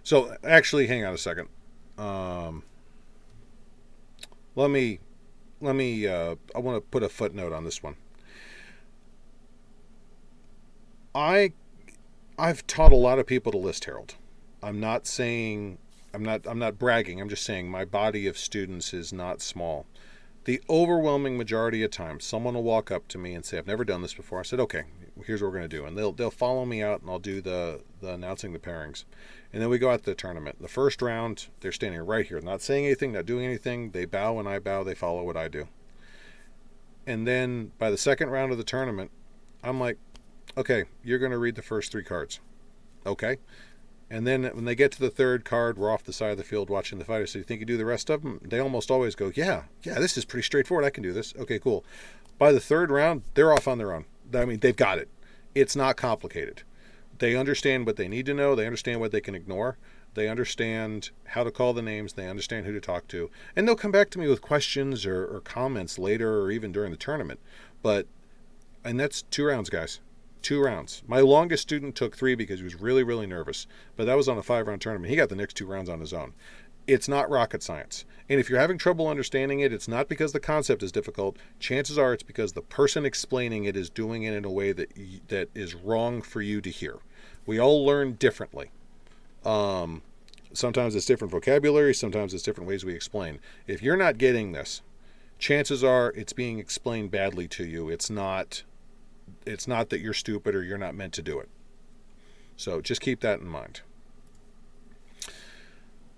S1: So actually, hang on a second. Let me. I want to put a footnote on this one. I've taught a lot of people to list herald. I'm not bragging. I'm just saying my body of students is not small. The overwhelming majority of times, someone will walk up to me and say, "I've never done this before." I said, "Okay, here's what we're going to do," and they'll follow me out, and I'll do the announcing the pairings, and then we go out to the tournament. The first round, they're standing right here, not saying anything, not doing anything. They bow and I bow. They follow what I do, and then by the second round of the tournament, I'm like, "Okay, you're going to read the first 3 cards." Okay. And then when they get to the third card, we're off the side of the field watching the fighters. So you think you do the rest of them? They almost always go, yeah, this is pretty straightforward. I can do this. Okay, cool. By the third round, they're off on their own. I mean, they've got it. It's not complicated. They understand what they need to know. They understand what they can ignore. They understand how to call the names. They understand who to talk to. And they'll come back to me with questions or comments later or even during the tournament. And that's 2 rounds, guys. 2 rounds. My longest student took 3 because he was really, really nervous. But that was on a 5-round tournament. He got the next 2 rounds on his own. It's not rocket science. And if you're having trouble understanding it, it's not because the concept is difficult. Chances are it's because the person explaining it is doing it in a way that is wrong for you to hear. We all learn differently. Sometimes it's different vocabulary. Sometimes it's different ways we explain. If you're not getting this, chances are it's being explained badly to you. It's not that you're stupid or you're not meant to do it. So just keep that in mind.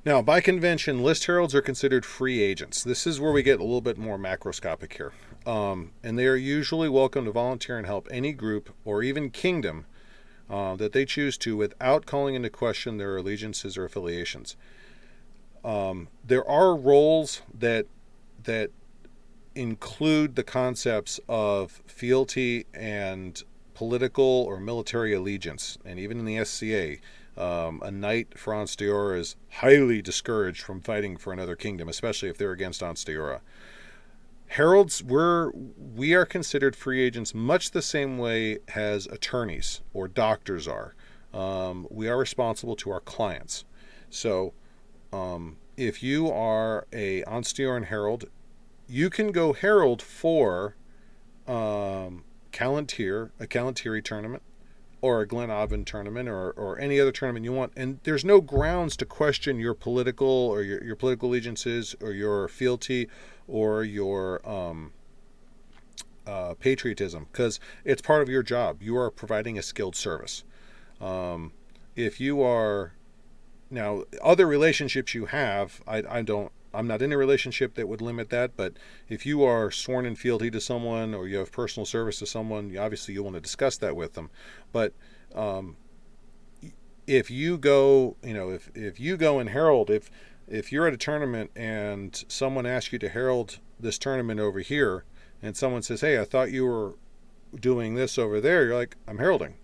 S1: Now, by convention, list heralds are considered free agents. This is where we get a little bit more macroscopic here. And they are usually welcome to volunteer and help any group or even kingdom that they choose to without calling into question their allegiances or affiliations. There are roles that include the concepts of fealty and political or military allegiance. And even in the SCA, a knight for Ansteorra is highly discouraged from fighting for another kingdom, especially if they're against Ansteorra. Heralds, we are considered free agents much the same way as attorneys or doctors are. We are responsible to our clients. So if you are a Ansteorran herald you can go Herald for a Callantery tournament, or a Glenavon tournament, or any other tournament you want. And there's no grounds to question your political or your political allegiances or your fealty or your patriotism, because it's part of your job. You are providing a skilled service. If you are now, other relationships you have, I'm not in a relationship that would limit that, but if you are sworn in fealty to someone or you have personal service to someone, obviously you want to discuss that with them. But if you go, if you go in Herald, if you're at a tournament and someone asks you to herald this tournament over here, and someone says, "Hey, I thought you were doing this over there," you're like, "I'm heralding."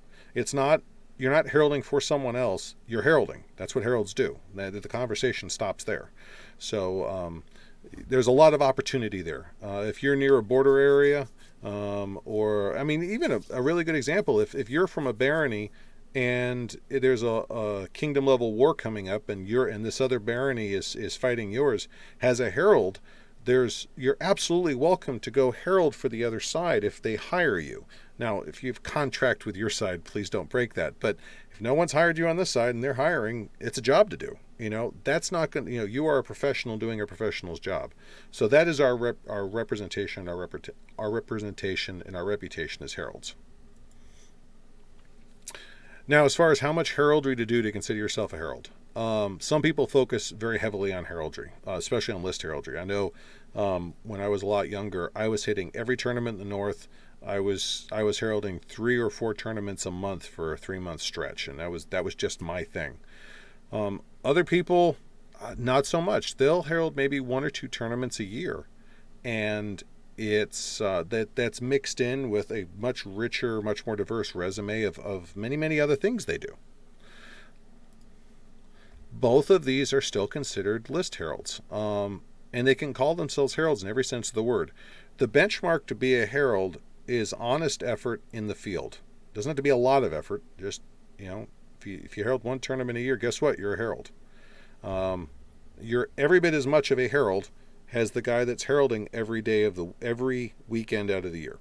S1: You're not heralding for someone else. You're heralding. That's what heralds do. The conversation stops there. So there's a lot of opportunity there. If you're near a border area, or I mean, even a really good example, if you're from a barony and there's a kingdom level war coming up, and this other barony is fighting yours, has a herald, you're absolutely welcome to go herald for the other side if they hire you. Now, if you have contract with your side, please don't break that. But if no one's hired you on this side and they're hiring, it's a job to do. That's not going. You are a professional doing a professional's job. So that is our representation, our representation, and our reputation as heralds. Now, as far as how much heraldry to do to consider yourself a herald, some people focus very heavily on heraldry, especially on list heraldry. I know when I was a lot younger, I was hitting every tournament in the North. I was heralding 3 or 4 tournaments a month for a 3-month stretch, and that was just my thing. Other people, not so much. They'll herald maybe 1 or 2 tournaments a year, and it's that's mixed in with a much richer, much more diverse resume of many, many other things they do. Both of these are still considered list heralds, and they can call themselves heralds in every sense of the word. The benchmark to be a herald is honest effort in the field. Doesn't have to be a lot of effort. Just, if you herald 1 tournament a year, guess what? You're a herald. You're every bit as much of a herald as the guy that's heralding every weekend out of the year.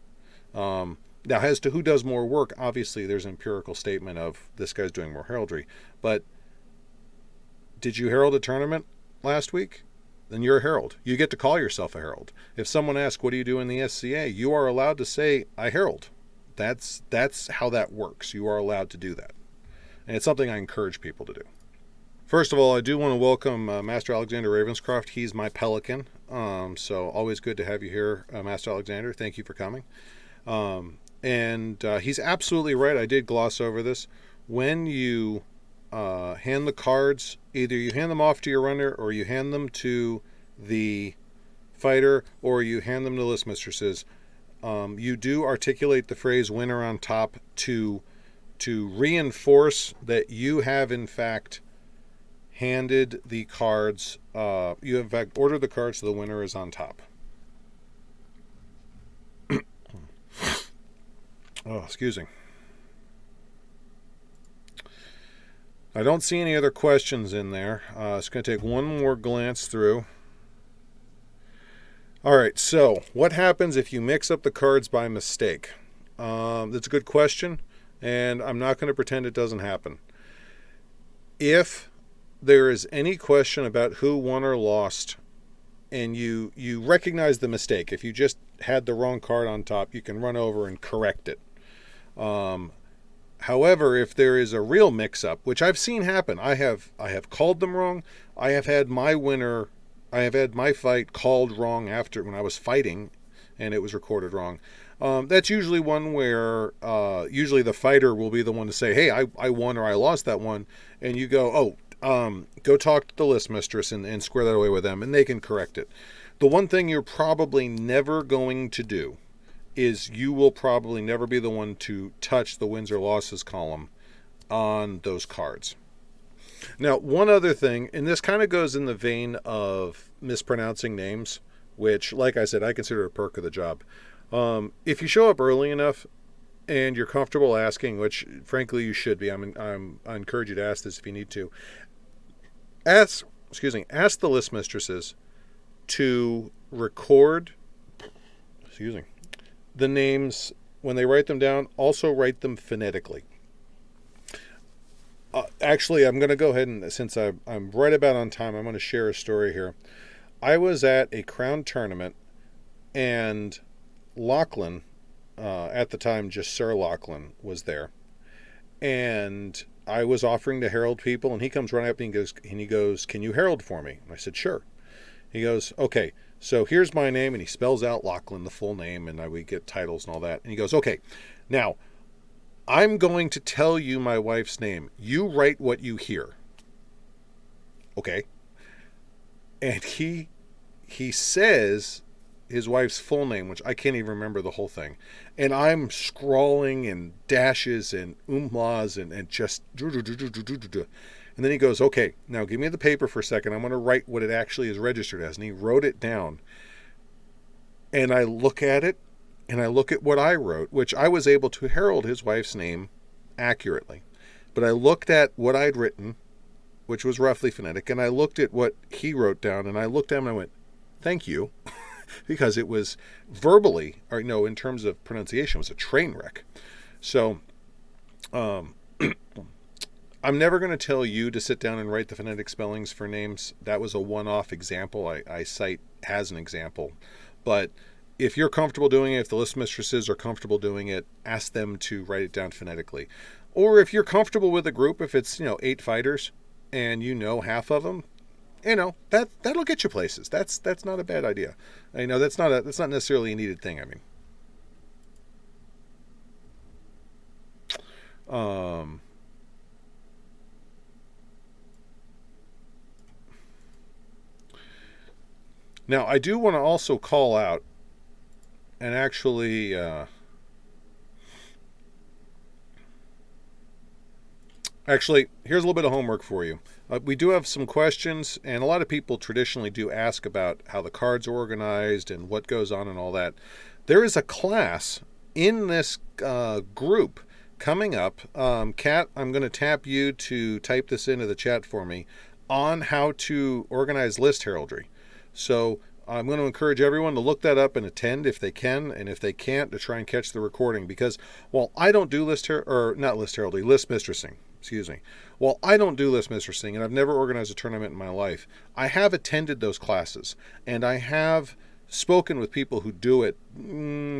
S1: Now, as to who does more work, obviously there's an empirical statement of this guy's doing more heraldry. But did you herald a tournament last week? Then you're a herald. You get to call yourself a herald. If someone asks, "What do you do in the SCA?" you are allowed to say, "I herald." That's how that works. You are allowed to do that. And it's something I encourage people to do. First of all, I do want to welcome Master Alexander Ravenscroft. He's my pelican. So always good to have you here, Master Alexander. Thank you for coming. And he's absolutely right. I did gloss over this. When you hand the cards, either you hand them off to your runner, or you hand them to the fighter, or you hand them to list mistresses, you do articulate the phrase "winner on top" to reinforce that you have in fact handed the cards, you have in fact ordered the cards, so the winner is on top. Oh, excuse me. I don't see any other questions in there. It's going to take one more glance through. All right, so what happens if you mix up the cards by mistake? That's a good question, and I'm not going to pretend it doesn't happen. If there is any question about who won or lost, and you recognize the mistake, if you just had the wrong card on top, you can run over and correct it. However, if there is a real mix-up, which I've seen happen, I have called them wrong. I have had my fight called wrong when I was fighting, and it was recorded wrong. That's usually one where usually the fighter will be the one to say, "Hey, I won or I lost that one," and you go, go talk to the list mistress and square that away with them, and they can correct it. The one thing you're probably never going to do is you will probably never be the one to touch the wins or losses column on those cards. Now, one other thing, and this kind of goes in the vein of mispronouncing names, which, like I said, I consider a perk of the job. If you show up early enough and you're comfortable asking, which frankly you should be, I encourage you to ask this if you need to. Ask the list mistresses to record, excuse me, the names when they write them down. Also write them phonetically. Actually, I'm going to go ahead and, since I'm right about on time, I'm going to share a story here. I was at a crown tournament, and Lachlan, at the time just Sir Lachlan, was there. And I was offering to herald people, and he comes running up and he goes, "Can you herald for me?" And I said, "Sure." He goes, "Okay, so here's my name," and he spells out Lachlan, the full name, and we get titles and all that. And he goes, "Okay, now I'm going to tell you my wife's name. You write what you hear." Okay. And he says his wife's full name, which I can't even remember the whole thing. And I'm scrawling and dashes and umlauts and just... And then he goes, "Okay, now give me the paper for a second. I'm going to write what it actually is registered as." And he wrote it down. And I look at it, and I look at what I wrote, which I was able to herald his wife's name accurately. But I looked at what I'd written, which was roughly phonetic, and I looked at what he wrote down, and I looked at him and I went, "Thank you," because it was verbally, or no, in terms of pronunciation, it was a train wreck. So, I'm never going to tell you to sit down and write the phonetic spellings for names. That was a one-off example I cite as an example. But if you're comfortable doing it, if the list mistresses are comfortable doing it, ask them to write it down phonetically. Or if you're comfortable with a group, if it's 8 fighters and half of them, that'll get you places. That's not a bad idea. That's not necessarily a needed thing. Now I do want to also call out, and actually, here's a little bit of homework for you. We do have some questions, and a lot of people traditionally do ask about how the cards are organized and what goes on and all that. There is a class in this group coming up. Kat, I'm going to tap you to type this into the chat for me on how to organize list heraldry. So I'm going to encourage everyone to look that up and attend if they can, and if they can't, to try and catch the recording. Because while I don't do list mistressing, excuse me. While I don't do list mistressing, and I've never organized a tournament in my life, I have attended those classes, and I have spoken with people who do it,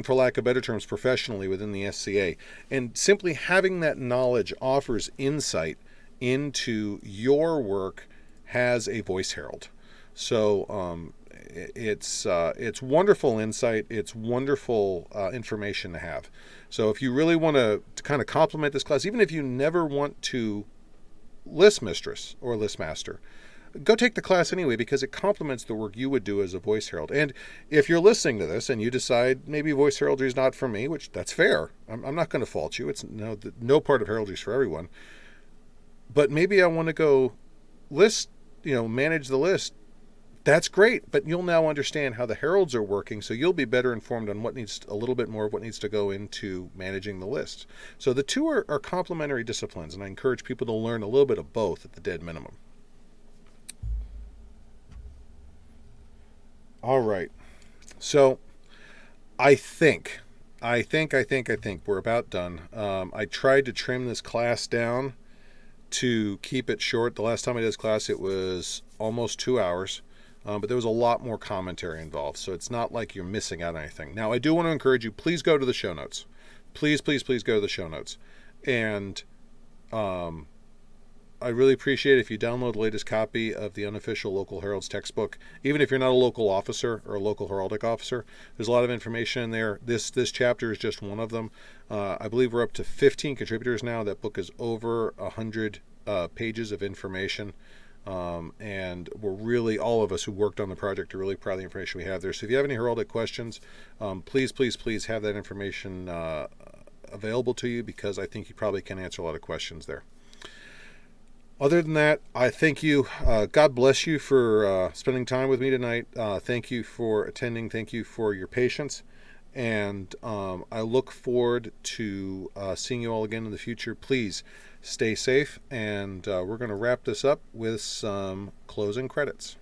S1: for lack of better terms, professionally within the SCA. And simply having that knowledge offers insight into your work as a voice herald. So it's wonderful insight. It's wonderful information to have. So if you really want to kind of complement this class, even if you never want to list mistress or list master, go take the class anyway, because it complements the work you would do as a voice herald. And if you're listening to this and you decide maybe voice heraldry is not for me, which that's fair, I'm not going to fault you. It's no part of heraldry is for everyone. But maybe I want to go list, manage the list. That's great, but you'll now understand how the heralds are working, so you'll be better informed on a little bit more of what needs to go into managing the list. So the two are complementary disciplines, and I encourage people to learn a little bit of both at the dead minimum. All right. So I think we're about done. I tried to trim this class down to keep it short. The last time I did this class, it was almost 2 hours. But there was a lot more commentary involved, so it's not like you're missing out on anything. Now, I do want to encourage you, please go to the show notes. Please, please, please go to the show notes. And I really appreciate it if you download the latest copy of the Unofficial Local Heralds textbook. Even if you're not a local officer or a local heraldic officer, there's a lot of information in there. This chapter is just one of them. I believe we're up to 15 contributors now. That book is over 100 pages of information. And we're really, all of us who worked on the project are really proud of the information we have there. So if you have any heraldic questions, please, please, please have that information available to you, because I think you probably can answer a lot of questions there. Other than that, I thank you. God bless you for spending time with me tonight. Thank you for attending. Thank you for your patience. And I look forward to seeing you all again in the future. Please stay safe, and we're going to wrap this up with some closing credits.